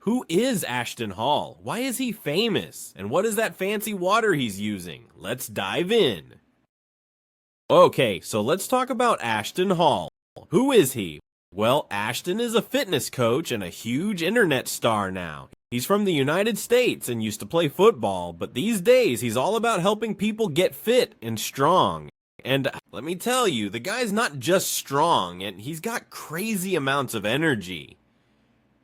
Who is Ashton Hall? Why is he famous? And what is that fancy water he's using? Let's dive in. Okay, so let's talk about Ashton Hall. Who is he? Well, Ashton is a fitness coach and a huge internet star now. He's from the United States and used to play football, but these days he's all about helping people get fit and strong. And let me tell you, the guy's not just strong, and he's got crazy amounts of energy.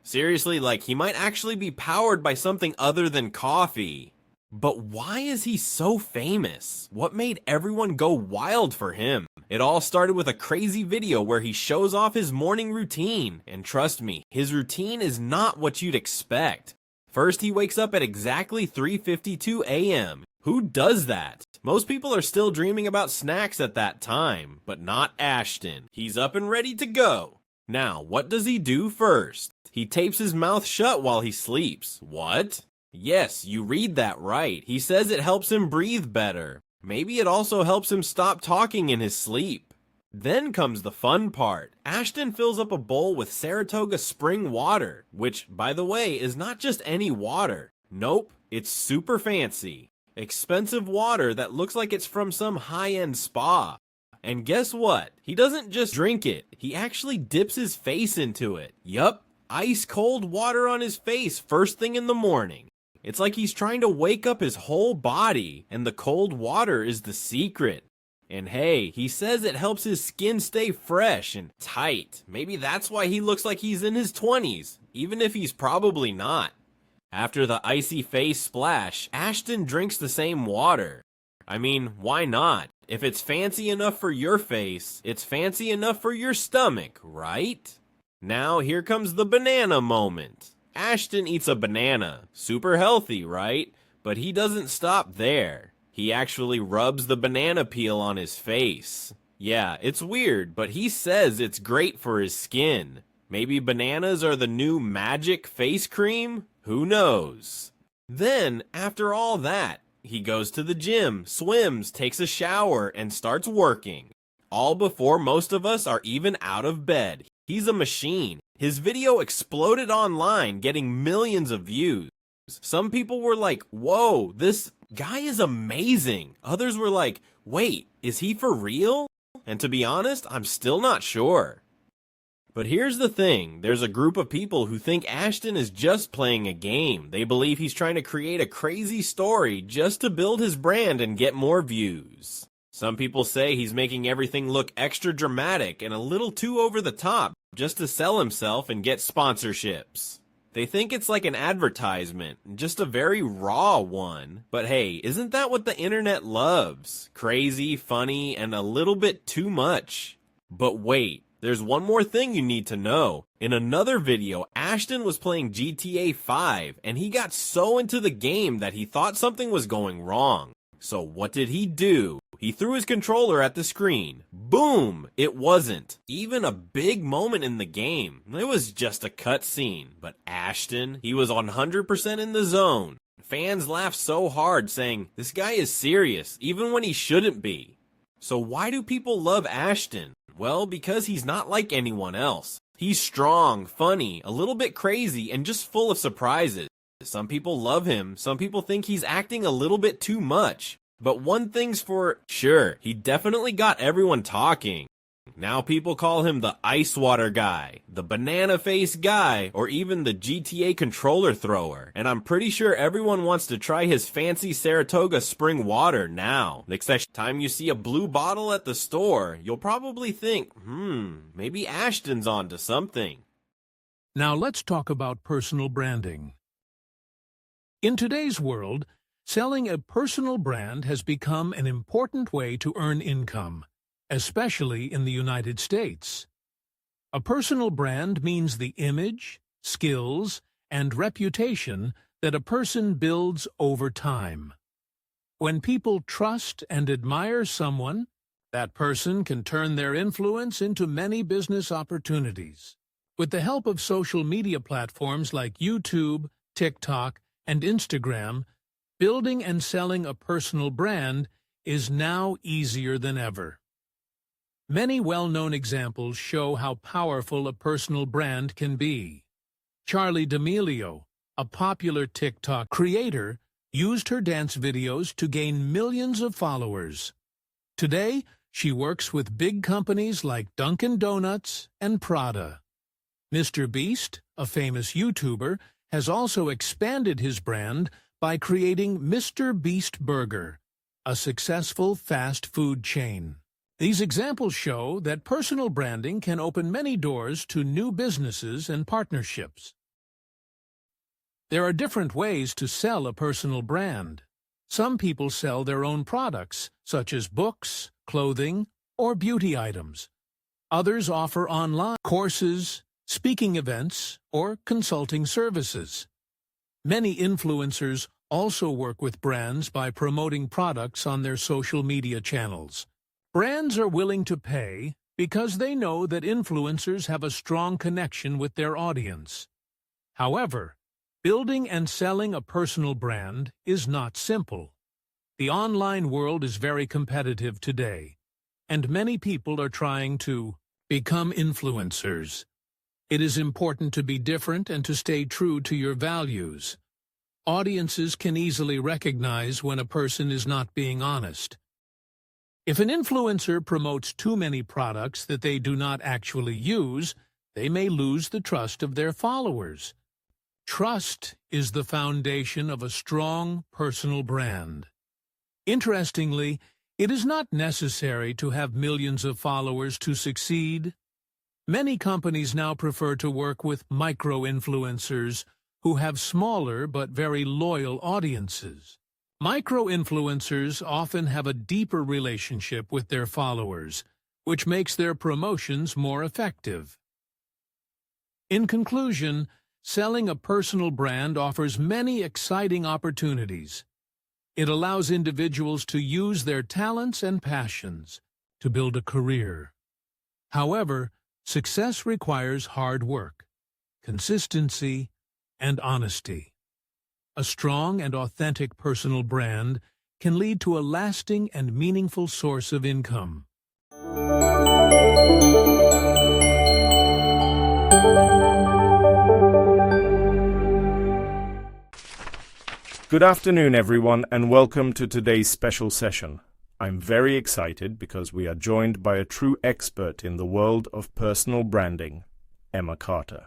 Seriously, like, he might actually be powered by something other than coffee. But why is he so famous? What made everyone go wild for him? It all started with a crazy video where he shows off his morning routine. And trust me, his routine is not what you'd expect. First, he wakes up at exactly 3:52 a.m. Who does that? Most people are still dreaming about snacks at that time, but not Ashton. He's up and ready to go. Now, what does he do first? He tapes his mouth shut while he sleeps. What? Yes, you read that right. He says it helps him breathe better. Maybe it also helps him stop talking in his sleep. Then comes the fun part. Ashton fills up a bowl with Saratoga spring water, which, by the way, is not just any water. Nope, it's super fancy. Expensive water that looks like it's from some high-end spa. And guess what? He doesn't just drink it. He actually dips his face into it. Yup, ice cold water on his face first thing in the morning. It's like he's trying to wake up his whole body, and the cold water is the secret. And hey, he says it helps his skin stay fresh and tight. Maybe that's why he looks like he's in his 20s, even if he's probably not. After the icy face splash, Ashton drinks the same water. I mean, why not? If it's fancy enough for your face, it's fancy enough for your stomach, right? Now here comes the banana moment. Ashton eats a banana. Super healthy, right? But he doesn't stop there. He actually rubs the banana peel on his face. Yeah, it's weird, but he says it's great for his skin. Maybe bananas are the new magic face cream? Who knows? Then, after all that, he goes to the gym, swims, takes a shower, and starts working. All before most of us are even out of bed. He's a machine. His video exploded online, getting millions of views. Some people were like, whoa, this guy is amazing. Others were like, wait, is he for real? And to be honest, I'm still not sure. But here's the thing, there's a group of people who think Ashton is just playing a game. They believe he's trying to create a crazy story just to build his brand and get more views. Some people say he's making everything look extra dramatic and a little too over the top just to sell himself and get sponsorships. They think it's like an advertisement, just a very raw one. But hey, isn't that what the internet loves? Crazy, funny, and a little bit too much. But wait. There's one more thing you need to know. In another video, Ashton was playing GTA 5, and he got so into the game that he thought something was going wrong. So what did he do? He threw his controller at the screen. Boom! It wasn't even a big moment in the game. It was just a cutscene. But Ashton, he was 100% in the zone. Fans laughed so hard saying, this guy is serious, even when he shouldn't be. So why do people love Ashton? Well, because he's not like anyone else. He's strong, funny, a little bit crazy, and just full of surprises. Some people love him, some people think he's acting a little bit too much. But one thing's for sure, he definitely got everyone talking. Now people call him the ice water guy, the banana face guy, or even the GTA controller thrower. And I'm pretty sure everyone wants to try his fancy Saratoga spring water now. Next time you see a blue bottle at the store, you'll probably think, maybe Ashton's onto something. Now let's talk about personal branding. In today's world, selling a personal brand has become an important way to earn income, especially in the United States. A personal brand means the image, skills, and reputation that a person builds over time. When people trust and admire someone, that person can turn their influence into many business opportunities. With the help of social media platforms like YouTube, TikTok, and Instagram, building and selling a personal brand is now easier than ever. Many well-known examples show how powerful a personal brand can be. Charli D'Amelio, a popular TikTok creator, used her dance videos to gain millions of followers. Today, she works with big companies like Dunkin' Donuts and Prada. Mr. Beast, a famous YouTuber, has also expanded his brand by creating Mr. Beast Burger, a successful fast food chain. These examples show that personal branding can open many doors to new businesses and partnerships. There are different ways to sell a personal brand. Some people sell their own products, such as books, clothing, or beauty items. Others offer online courses, speaking events, or consulting services. Many influencers also work with brands by promoting products on their social media channels. Brands are willing to pay because they know that influencers have a strong connection with their audience. However, building and selling a personal brand is not simple. The online world is very competitive today, and many people are trying to become influencers. It is important to be different and to stay true to your values. Audiences can easily recognize when a person is not being honest. If an influencer promotes too many products that they do not actually use, they may lose the trust of their followers. Trust is the foundation of a strong personal brand. Interestingly, it is not necessary to have millions of followers to succeed. Many companies now prefer to work with micro-influencers who have smaller but very loyal audiences. Micro-influencers often have a deeper relationship with their followers, which makes their promotions more effective. In conclusion, selling a personal brand offers many exciting opportunities. It allows individuals to use their talents and passions to build a career. However, success requires hard work, consistency, and honesty. A strong and authentic personal brand can lead to a lasting and meaningful source of income. Good afternoon, everyone, and welcome to today's special session. I'm very excited because we are joined by a true expert in the world of personal branding, Emma Carter.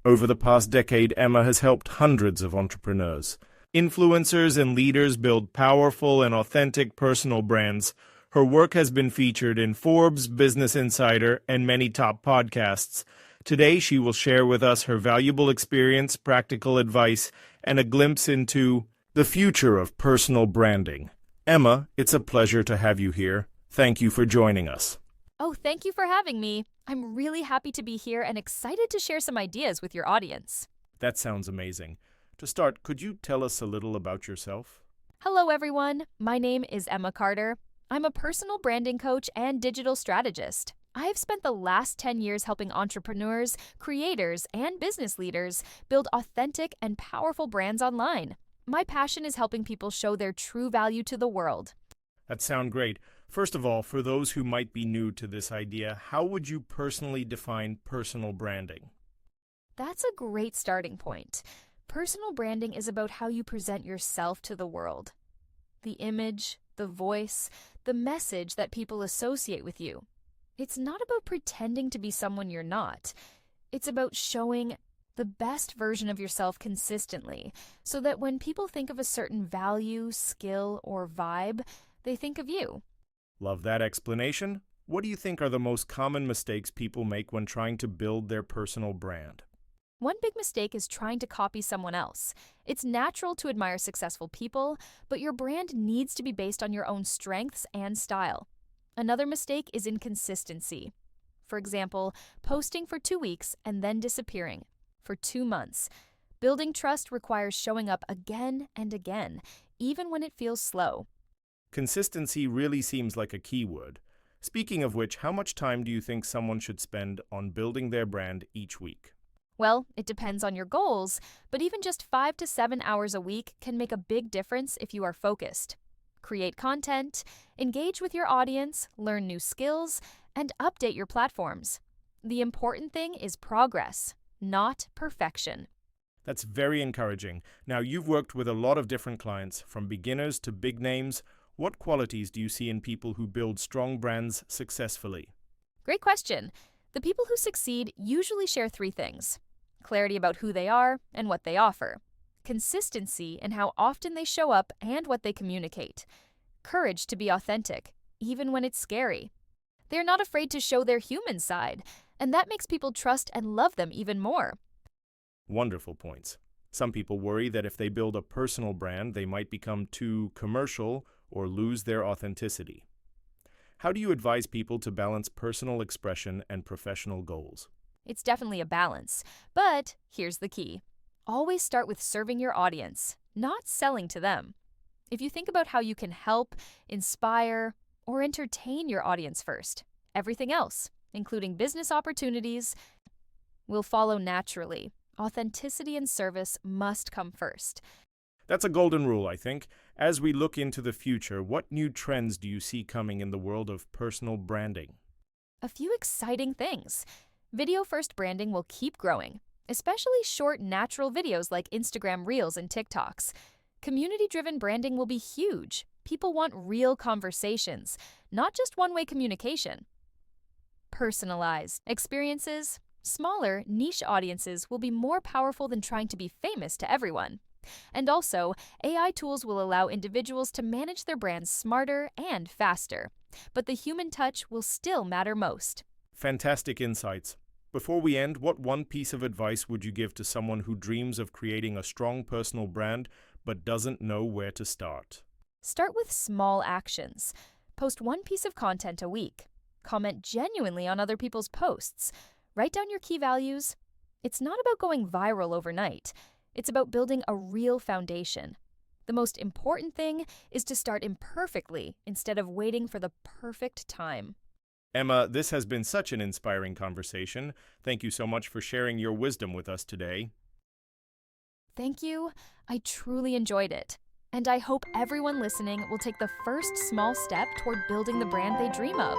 Over the past decade, Emma has helped hundreds of entrepreneurs, influencers, and leaders build powerful and authentic personal brands. Her work has been featured in Forbes, Business Insider, and many top podcasts. Today, she will share with us her valuable experience, practical advice, and a glimpse into the future of personal branding. Emma, it's a pleasure to have you here. Thank you for joining us. Oh, thank you for having me. I'm really happy to be here and excited to share some ideas with your audience. That sounds amazing. To start, could you tell us a little about yourself? Hello, everyone. My name is Emma Carter. I'm a personal branding coach and digital strategist. I've spent the last 10 years helping entrepreneurs, creators, and business leaders build authentic and powerful brands online. My passion is helping people show their true value to the world. That sounds great. First of all, for those who might be new to this idea, how would you personally define personal branding? That's a great starting point. Personal branding is about how you present yourself to the world. The image, the voice, the message that people associate with you. It's not about pretending to be someone you're not. It's about showing the best version of yourself consistently, so that when people think of a certain value, skill, or vibe, they think of you. Love that explanation. What do you think are the most common mistakes people make when trying to build their personal brand? One big mistake is trying to copy someone else. It's natural to admire successful people, but your brand needs to be based on your own strengths and style. Another mistake is inconsistency. For example, posting for 2 weeks and then disappearing for 2 months. Building trust requires showing up again and again, even when it feels slow. Consistency really seems like a key word. Speaking of which, how much time do you think someone should spend on building their brand each week? Well, it depends on your goals, but even just 5 to 7 hours a week can make a big difference if you are focused. Create content, engage with your audience, learn new skills, and update your platforms. The important thing is progress, not perfection. That's very encouraging. Now, you've worked with a lot of different clients, from beginners to big names. What qualities do you see in people who build strong brands successfully? Great question. The people who succeed usually share three things: clarity about who they are and what they offer, consistency in how often they show up and what they communicate, courage to be authentic, even when it's scary. They're not afraid to show their human side, and that makes people trust and love them even more. Wonderful points. Some people worry that if they build a personal brand, they might become too commercial or lose their authenticity. How do you advise people to balance personal expression and professional goals? It's definitely a balance, but here's the key. Always start with serving your audience, not selling to them. If you think about how you can help, inspire, or entertain your audience first, everything else, including business opportunities, will follow naturally. Authenticity and service must come first. That's a golden rule, I think. As we look into the future, what new trends do you see coming in the world of personal branding? A few exciting things. Video-first branding will keep growing, especially short, natural videos like Instagram Reels and TikToks. Community-driven branding will be huge. People want real conversations, not just one-way communication. Personalized experiences. Smaller, niche audiences will be more powerful than trying to be famous to everyone. And also, AI tools will allow individuals to manage their brands smarter and faster. But the human touch will still matter most. Fantastic insights. Before we end, what one piece of advice would you give to someone who dreams of creating a strong personal brand but doesn't know where to start? Start with small actions. Post one piece of content a week. Comment genuinely on other people's posts. Write down your key values. It's not about going viral overnight. It's about building a real foundation. The most important thing is to start imperfectly instead of waiting for the perfect time. Emma, this has been such an inspiring conversation. Thank you so much for sharing your wisdom with us today. Thank you. I truly enjoyed it. And I hope everyone listening will take the first small step toward building the brand they dream of.